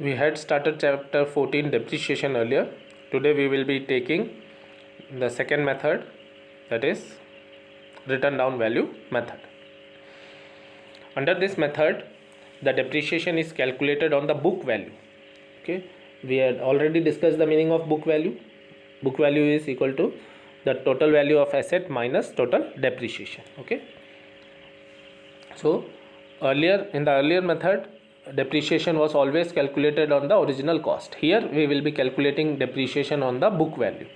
We had started chapter 14 depreciation earlier. Today we will be taking the second method, that is written down value method. Under this method, the depreciation is calculated on the book value. Okay, we had already discussed the meaning of book value. Book value is equal to the total value of asset minus total depreciation. Okay, so in the earlier method, depreciation was always calculated on the original cost. Here we will be calculating depreciation on the book value,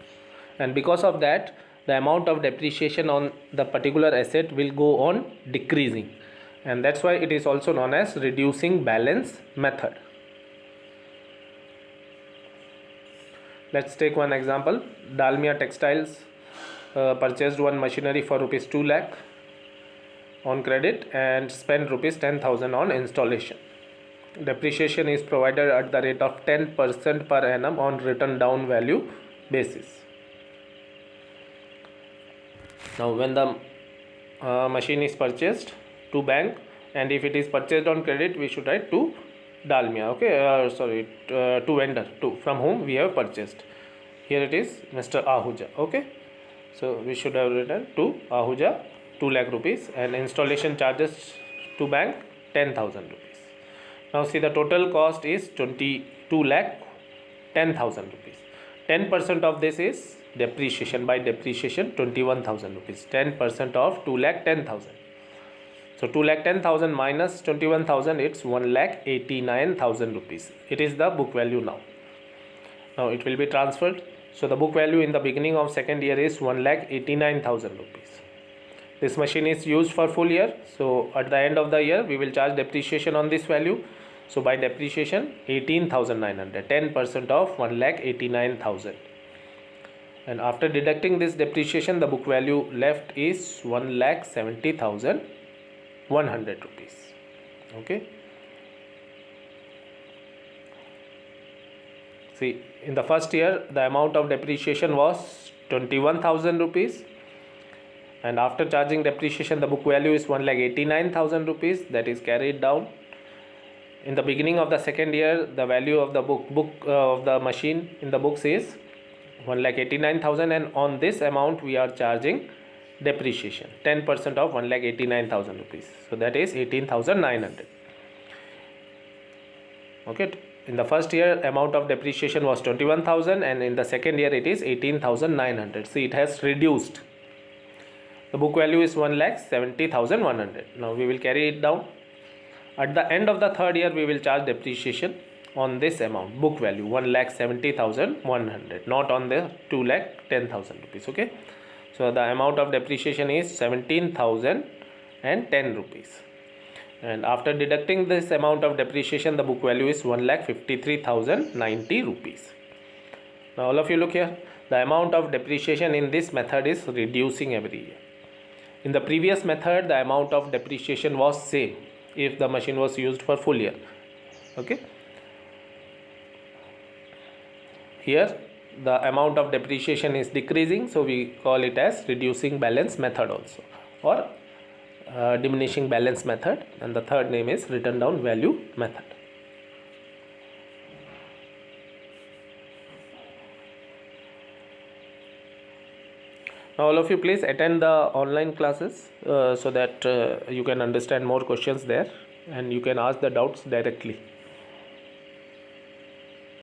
and because of that, the amount of depreciation on the particular asset will go on decreasing, and that's why it is also known as reducing balance method. Let's take one example. Dalmia Textiles purchased one machinery for rupees 2 lakh on credit and spent rupees 10,000 on installation. Depreciation is provided at the rate of 10% per annum on written down value basis. Now when the machine is purchased to bank, and if it is purchased on credit, we should write to Dalmia, to vendor, from whom we have purchased. Here it is Mr. Ahuja. Okay, so we should have written to Ahuja 2 lakh rupees, and installation charges to bank 10,000 rupees. Now see, the total cost is 22 lakh 10,000 rupees. 10% of this is depreciation. By depreciation, 21,000 rupees. 10% of 2 lakh 10,000. So 2 lakh 10,000 minus 21,000, it's 1 lakh 89,000 rupees. It is the book value now. Now it will be transferred. So the book value in the beginning of second year is 1 lakh 89,000 rupees. This machine is used for full year. So at the end of the year, we will charge depreciation on this value. So by depreciation, 18,900, 10% of 1 lakh 89,000. And after deducting this depreciation, the book value left is 1 lakh 70,100 rupees. Okay. See, in the first year, the amount of depreciation was 21,000 rupees. And after charging depreciation, the book value is 1 lakh 89,000 rupees. That is carried down. In the beginning of the second year, the value of the of the machine in the books is 1 lakh 89,000, and on this amount we are charging depreciation, 10% of 1 lakh 89,000 rupees. So that is 18,900. Okay. In the first year, amount of depreciation was 21,000, and in the second year it is 18,900. See, it has reduced. The book value is 1 lakh 70,100. Now we will carry it down. At the end of the third year, we will charge depreciation on this amount, book value 1 lakh 70,100, not on the 2 lakh 10,000 rupees. Okay, so the amount of depreciation is 17,010 rupees, and after deducting this amount of depreciation, the book value is 1 lakh 53,090 rupees. Now all of you look here, the amount of depreciation in this method is reducing every year. In the previous method, the amount of depreciation was same if the machine was used for full year. Okay, here the amount of depreciation is decreasing, so we call it as reducing balance method also, or diminishing balance method, and the third name is written down value method. Now all of you please attend the online classes so that you can understand more questions there, and you can ask the doubts directly.